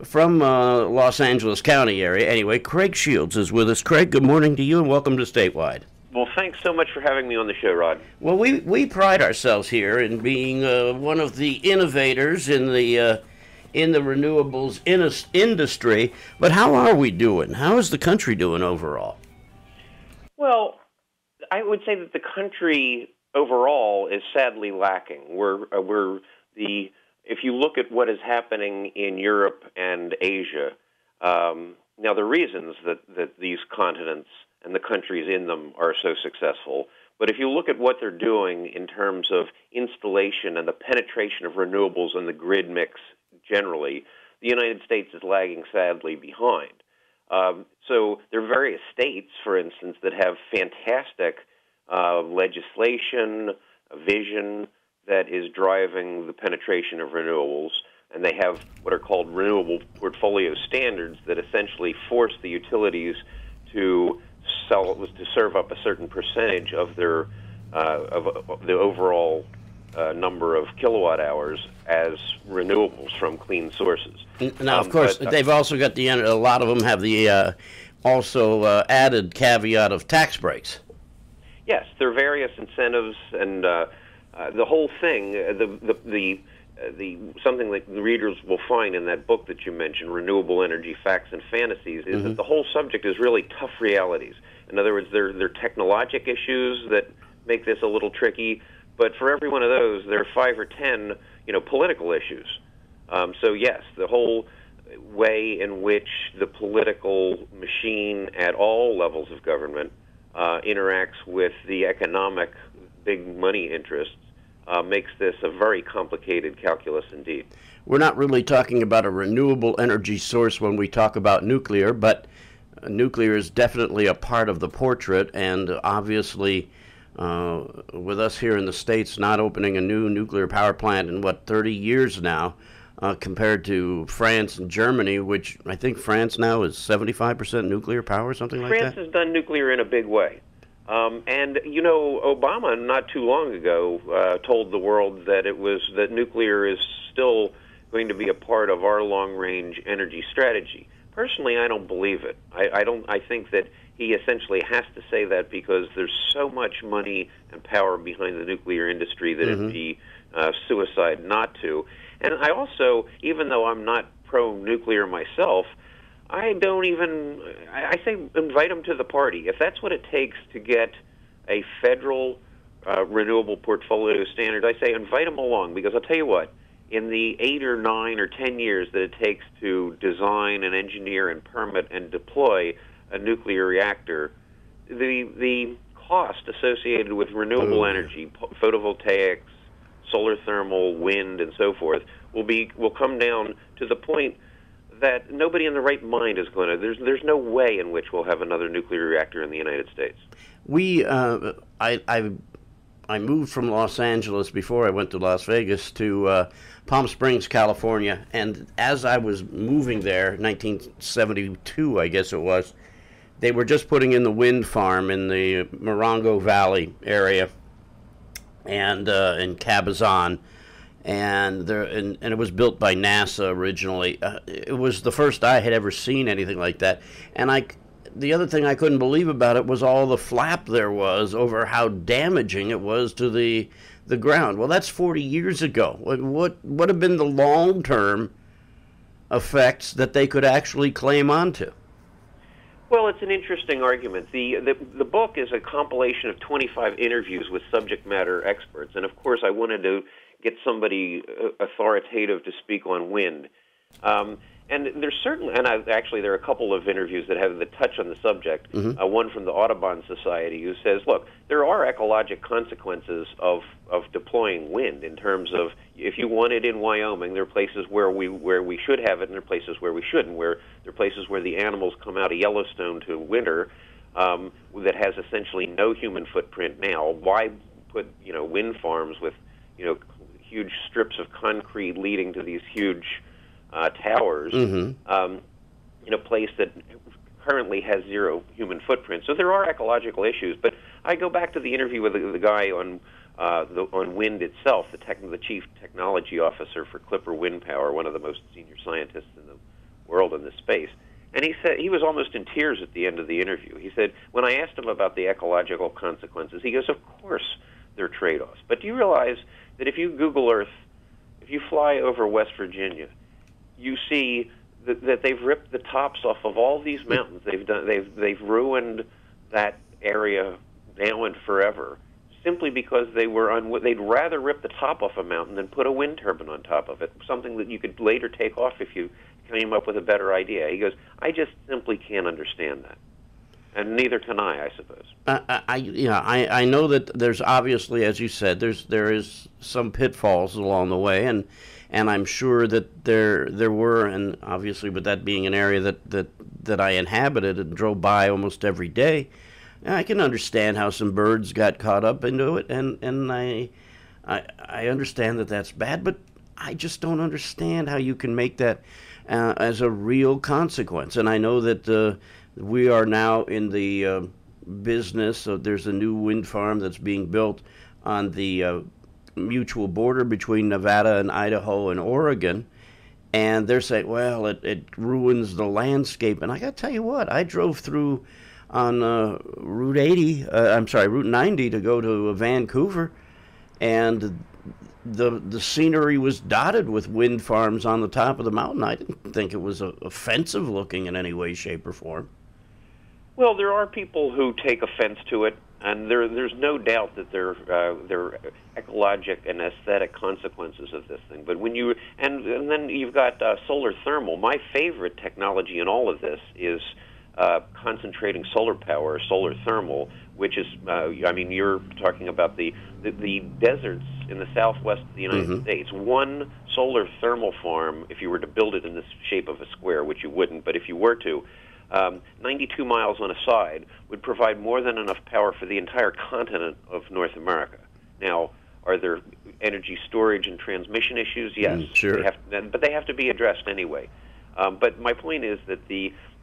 from Los Angeles County area. Anyway, Craig Shields is with us. Craig, good morning to you and welcome to Statewide. Well, thanks so much for having me on the show, Rod. Well, we pride ourselves here in being one of the innovators in the renewables industry. But how are we doing? How is the country doing overall? Well, I would say that the country overall is sadly lacking. If you look at what is happening in Europe and Asia, now the reasons that these continents and the countries in them are so successful, but if you look at what they're doing in terms of installation and the penetration of renewables in the grid mix generally, the United States is lagging sadly behind. So there are various states, for instance, that have fantastic legislation, a vision that is driving the penetration of renewables, and they have what are called renewable portfolio standards that essentially force the utilities to serve up a certain percentage of their of the overall number of kilowatt hours as renewables from clean sources. Now, of course, they've also got a lot of them have the added caveat of tax breaks. Yes, there are various incentives, and the whole thing, something that the readers will find in that book that you mentioned, Renewable Energy Facts and Fantasies, is that the whole subject is really tough realities. In other words, there are technologic issues that make this a little tricky, but for every one of those, there are 5 or 10, political issues. So yes, the whole way in which the political machine at all levels of government interacts with the economic big money interests makes this a very complicated calculus indeed. We're not really talking about a renewable energy source when we talk about nuclear, but nuclear is definitely a part of the portrait, and obviously with us here in the States not opening a new nuclear power plant in, 30 years now, compared to France and Germany, which I think France now is 75% nuclear power, something like that? France has done nuclear in a big way. And Obama not too long ago told the world that nuclear is still going to be a part of our long-range energy strategy. Personally, I don't believe it. I think that he essentially has to say that because there's so much money and power behind the nuclear industry that it'd be suicide not to. And I also, even though I'm not pro-nuclear myself, I say invite them to the party. If that's what it takes to get a federal renewable portfolio standard, I say invite them along, because I'll tell you what, in the 8 or 9 or 10 years that it takes to design and engineer and permit and deploy a nuclear reactor, the cost associated with renewable energy, photovoltaics, solar thermal, wind, and so forth, will come down to the point that nobody in the right mind is going to. There's no way in which we'll have another nuclear reactor in the United States. I moved from Los Angeles before I went to Las Vegas to Palm Springs, California, and as I was moving there, 1972, I guess it was, they were just putting in the wind farm in the Morongo Valley area, and in Cabazon. And it was built by NASA originally. It was the first I had ever seen anything like that. And the other thing I couldn't believe about it was all the flap there was over how damaging it was to the ground. Well, that's 40 years ago. What have been the long-term effects that they could actually claim onto? Well, it's an interesting argument. The book is a compilation of 25 interviews with subject matter experts, and of course I wanted to get somebody authoritative to speak on wind. And there's certainly, there are a couple of interviews that have the touch on the subject. One from the Audubon Society who says, look, there are ecologic consequences of deploying wind in terms of if you want it in Wyoming, there are places where we should have it, and there are places where we shouldn't. There are places where the animals come out of Yellowstone to winter that has essentially no human footprint now. Why put wind farms with huge strips of concrete leading to these huge towers in a place that currently has zero human footprint? So there are ecological issues. But I go back to the interview with the guy on wind itself, the chief technology officer for Clipper Wind Power, one of the most senior scientists in the world in this space. And he said he was almost in tears at the end of the interview. He said, when I asked him about the ecological consequences, he goes, of course there are trade-offs. But do you realize that if you Google Earth, if you fly over West Virginia, you see that they've ripped the tops off of all these mountains. They've ruined that area now and forever, simply because they'd rather rip the top off a mountain than put a wind turbine on top of it, something that you could later take off if you came up with a better idea. He goes, I just simply can't understand that. And neither can I suppose. I know that there's obviously, as you said, there is some pitfalls along the way, and I'm sure that there were, and obviously with that being an area that I inhabited and drove by almost every day, I can understand how some birds got caught up into it, and I understand that that's bad, but I just don't understand how you can make that as a real consequence. And I know that we are now in the business of, there's a new wind farm that's being built on the mutual border between Nevada and Idaho and Oregon, and they're saying, well, it ruins the landscape. And I got to tell you what, I drove through on Route 90 to go to Vancouver, and the scenery was dotted with wind farms on the top of the mountain. I didn't think it was offensive looking in any way, shape, or form. Well, there are people who take offense to it, and there's no doubt that there are ecologic and aesthetic consequences of this thing. But when and then you've got solar thermal. My favorite technology in all of this is concentrating solar power, solar thermal, which is, you're talking about the deserts in the southwest of the United States. One solar thermal farm, if you were to build it in the shape of a square, which you wouldn't, but if you were to, 92 miles on a side would provide more than enough power for the entire continent of North America. Now, are there energy storage and transmission issues? Yes. Sure. But they have to be addressed anyway. But my point is that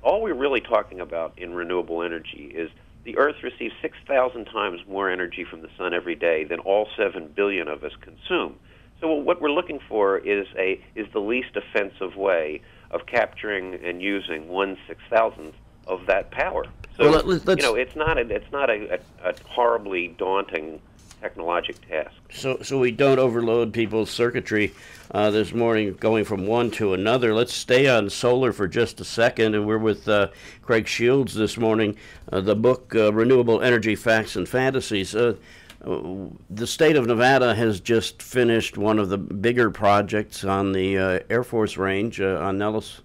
all we're really talking about in renewable energy is the Earth receives 6,000 times more energy from the sun every day than all 7 billion of us consume. So what we're looking for is the least offensive way of capturing and using 1/6,000th of that power. So it's not a horribly daunting technologic task. So we don't overload people's circuitry this morning going from one to another. Let's stay on solar for just a second, and we're with Craig Shields this morning. The book Renewable Energy Facts and Fantasies. The state of Nevada has just finished one of the bigger projects on the Air Force range on Nellis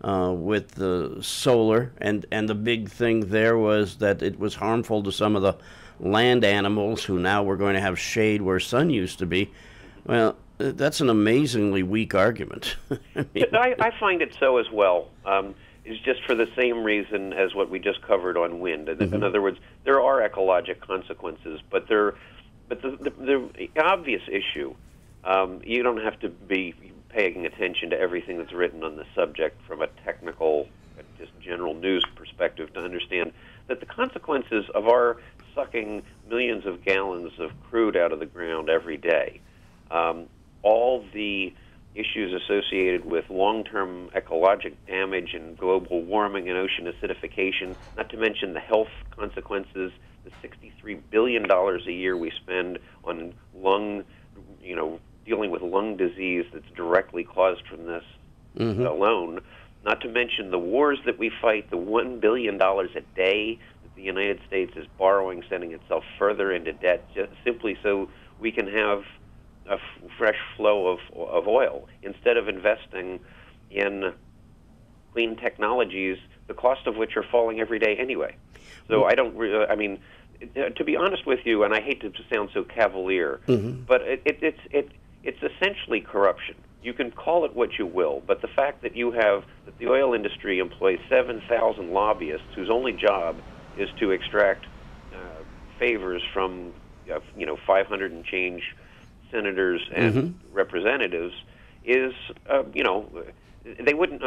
with the solar, and the big thing there was that it was harmful to some of the land animals who now were going to have shade where sun used to be. Well, that's an amazingly weak argument. I find it so as well. It's just for the same reason as what we just covered on wind. In other words, there are ecologic consequences, but the obvious issue, you don't have to be paying attention to everything that's written on the subject from a technical, just general news perspective to understand that the consequences of our sucking millions of gallons of crude out of the ground every day, all the issues associated with long-term ecologic damage and global warming and ocean acidification, not to mention the health consequences, the $63 billion a year we spend on dealing with lung disease that's directly caused from this alone, not to mention the wars that we fight, the $1 billion a day that the United States is borrowing, sending itself further into debt, just simply so we can have a fresh flow of oil, instead of investing in clean technologies, the cost of which are falling every day anyway. So to be honest with you, and I hate to sound so cavalier, but it's essentially corruption. You can call it what you will, but the fact that that the oil industry employs 7,000 lobbyists whose only job is to extract favors from 500 and change senators and representatives is they wouldn't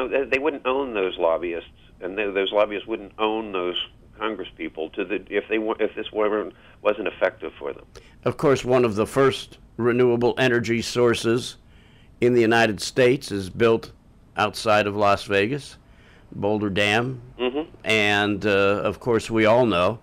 own those lobbyists, and those lobbyists wouldn't own those congresspeople if this wasn't effective for them. Of course, one of the first renewable energy sources in the United States is built outside of Las Vegas, Boulder Dam. Hmm. And, of course, we all know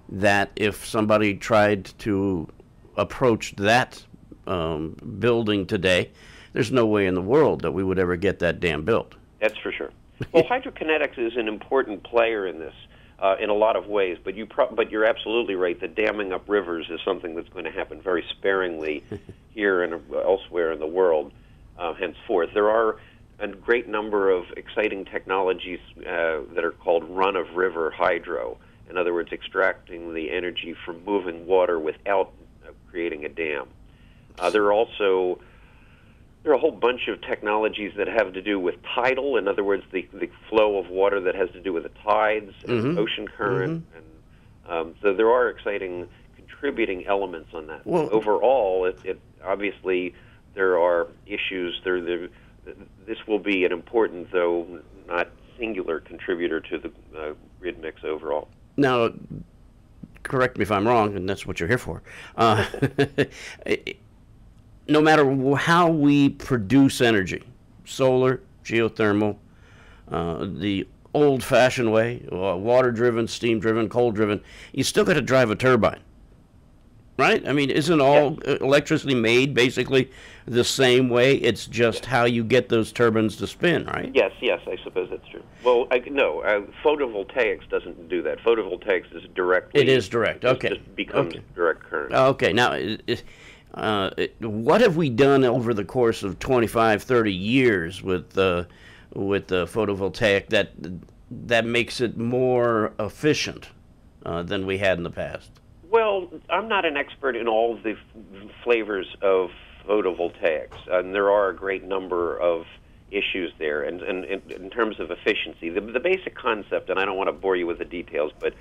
that if somebody tried to approach that building today, there's no way in the world that we would ever get that dam built. That's for sure. Well, hydrokinetics is an important player in this in a lot of ways, but you're absolutely right. The damming up rivers is something that's going to happen very sparingly here and elsewhere in the world henceforth. There are a great number of exciting technologies that are called run-of-river hydro. In other words, extracting the energy from moving water without creating a dam. There are a whole bunch of technologies that have to do with tidal. In other words, the flow of water that has to do with the tides and ocean current. And so there are exciting contributing elements on that. Well, overall, it obviously there are issues. This will be an important, though not singular, contributor to the grid mix overall. Now, correct me if I'm wrong, and that's what you're here for. No matter how we produce energy, solar, geothermal, the old-fashioned way, water-driven, steam-driven, coal-driven, you still got to drive a turbine, right? I mean, isn't all electricity made basically the same way? It's just how you get those turbines to spin, right? Yes, I suppose that's true. Well, no, photovoltaics doesn't do that. Photovoltaics is directly... It is direct, okay. It just becomes direct current. Okay, now... what have we done over the course of 25, 30 years with the photovoltaic that makes it more efficient than we had in the past? Well, I'm not an expert in all the flavors of photovoltaics, and there are a great number of issues there. And in terms of efficiency, the basic concept, and I don't want to bore you with the details, but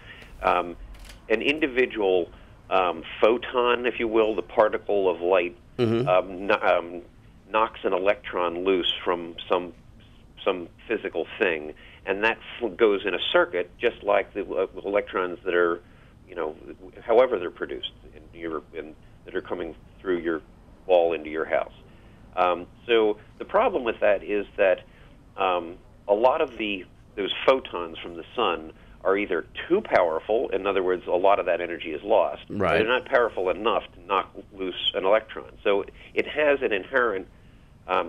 an individual photon, if you will, the particle of light, knocks an electron loose from some physical thing, and that goes in a circuit, just like the electrons that are, however they're produced, that are coming through your wall into your house. So the problem with that is that a lot of those photons from the sun are either too powerful, in other words, a lot of that energy is lost, right. Or they're not powerful enough to knock loose an electron. So it has an inherent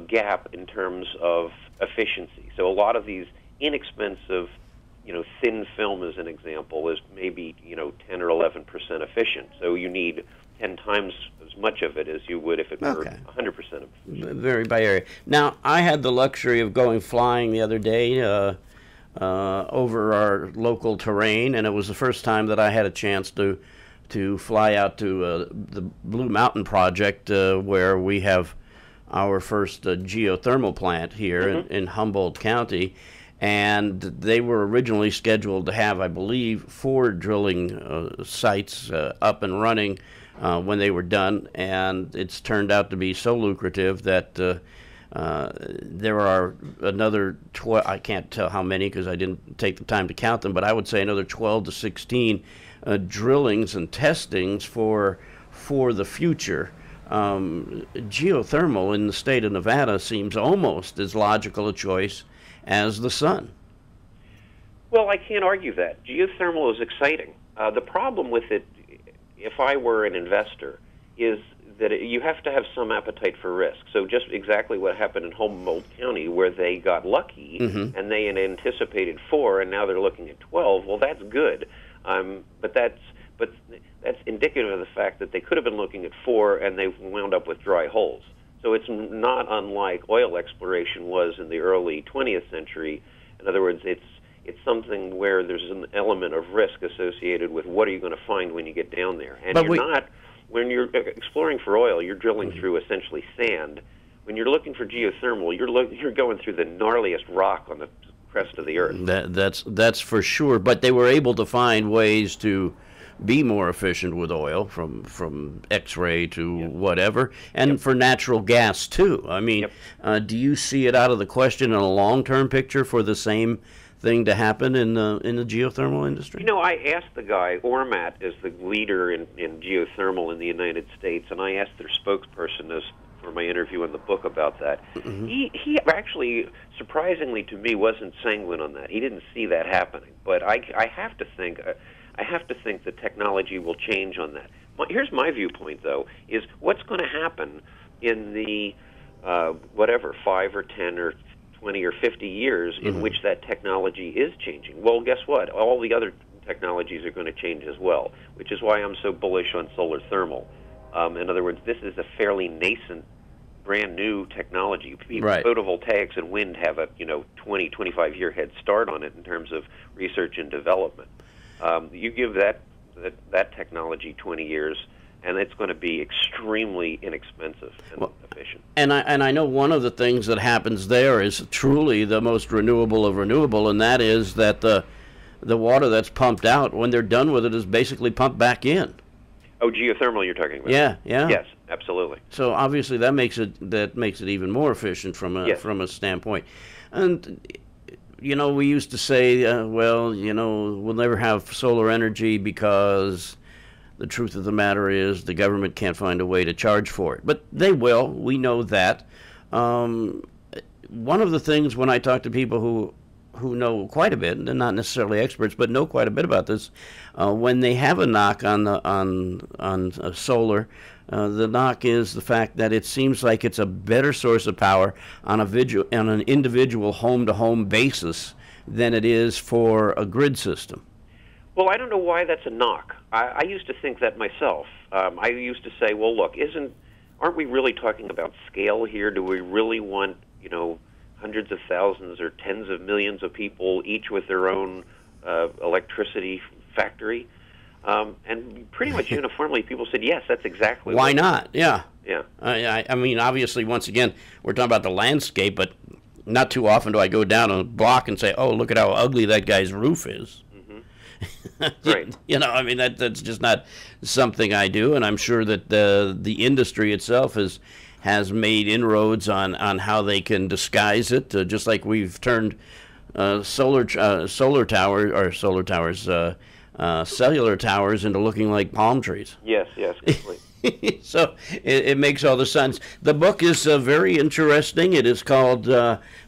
gap in terms of efficiency. So a lot of these inexpensive, thin film, as an example, is maybe 10 or 11% efficient. So you need 10 times as much of it as you would if it were 100% efficient. Very by area. Now, I had the luxury of going flying the other day over our local terrain, and it was the first time that I had a chance to fly out to the Blue Mountain Project, where we have our first geothermal plant here in Humboldt County. And they were originally scheduled to have, I believe, 4 drilling sites up and running when they were done, and it's turned out to be so lucrative that there are another 12, I can't tell how many because I didn't take the time to count them, but I would say another 12 to 16 drillings and testings for the future. Geothermal in the state of Nevada seems almost as logical a choice as the sun. Well, I can't argue that. Geothermal is exciting. The problem with it, if I were an investor, is that you have to have some appetite for risk. So just exactly what happened in Humboldt County, where they got lucky and they had anticipated 4, and now they're looking at 12. Well, that's good, but that's indicative of the fact that they could have been looking at 4 and they wound up with dry holes. So it's not unlike oil exploration was in the early 20th century. In other words, it's something where there's an element of risk associated with what are you going to find when you get down there. And when you're exploring for oil, you're drilling through essentially sand. When you're looking for geothermal, you're going through the gnarliest rock on the crest of the earth. That's for sure. But they were able to find ways to be more efficient with oil, from X-ray to whatever, and for natural gas too. I mean, do you see it out of the question in a long-term picture for the same thing to happen in the geothermal industry? I asked the guy, Ormat is the leader in geothermal in the United States, and I asked their spokesperson as for my interview in the book about that. He actually, surprisingly to me, wasn't sanguine on that. He didn't see that happening. But I have to think the technology will change on that. Here's my viewpoint, though: is what's going to happen in the whatever 5 or 10 or 20 or 50 years in which that technology is changing. Well, guess what? All the other technologies are going to change as well, which is why I'm so bullish on solar thermal. In other words, this is a fairly nascent, brand new technology. Right. Photovoltaics and wind have a 20, 25-year head start on it in terms of research and development. You give that technology 20 years, and it's going to be extremely inexpensive and efficient. And I know one of the things that happens there is truly the most renewable of renewable, and that is that the water that's pumped out, when they're done with it, is basically pumped back in. Oh, geothermal you're talking about? Yeah. Yes, absolutely. So obviously that makes it even more efficient from a standpoint. And we used to say, we'll never have solar energy because the truth of the matter is the government can't find a way to charge for it. But they will. We know that. One of the things when I talk to people who know quite a bit, and not necessarily experts, but know quite a bit about this, when they have a knock on solar, the knock is the fact that it seems like it's a better source of power on an individual home-to-home basis than it is for a grid system. Well, I don't know why that's a knock. I used to think that myself. I used to say, well, look, aren't we really talking about scale here? Do we really want, hundreds of thousands or tens of millions of people, each with their own electricity factory? And pretty much uniformly, people said, yes, that's exactly why not? Yeah. Yeah. I mean, obviously, once again, we're talking about the landscape, but not too often do I go down a block and say, oh, look at how ugly that guy's roof is. Right. I mean, that's just not something I do, and I'm sure that the industry itself has made inroads on how they can disguise it, just like we've turned cellular towers into looking like palm trees. Yes, completely. So it makes all the sense. The book is very interesting. It is called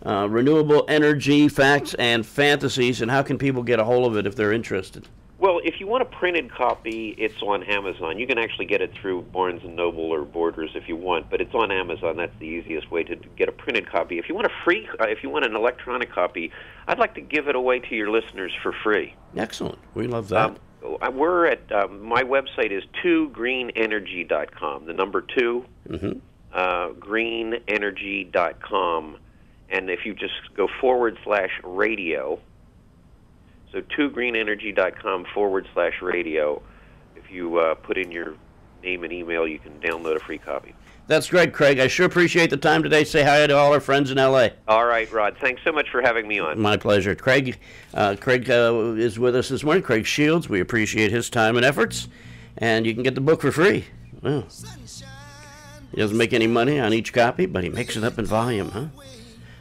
Renewable Energy, Facts and Fantasies, and how can people get a hold of it if they're interested? Well, if you want a printed copy, it's on Amazon. You can actually get it through Barnes & Noble or Borders if you want, but it's on Amazon. That's the easiest way to get a printed copy. If you want if you want an electronic copy, I'd like to give it away to your listeners for free. Excellent. We love that. We're at, my website is 2greenenergy.com, the number 2, greenenergy.com, and if you just go /radio, so 2greenenergy.com /radio, if you put in your name and email, you can download a free copy. That's great, Craig. I sure appreciate the time today. Say hi to all our friends in L.A. All right, Rod. Thanks so much for having me on. My pleasure. Craig is with us this morning. Craig Shields. We appreciate his time and efforts. And you can get the book for free. Well, he doesn't make any money on each copy, but he makes it up in volume, huh?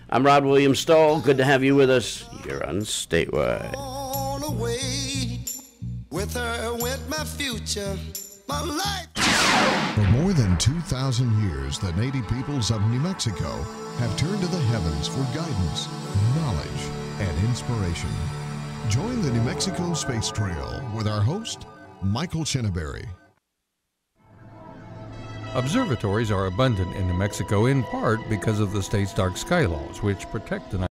I'm Rod William Stoll. Good to have you with us. You're on Statewide. On away. With her went my future, my life. For more than 2,000 years, the native peoples of New Mexico have turned to the heavens for guidance, knowledge, and inspiration. Join the New Mexico Space Trail with our host, Michael Chinnaberry. Observatories are abundant in New Mexico in part because of the state's dark sky laws, which protect the night.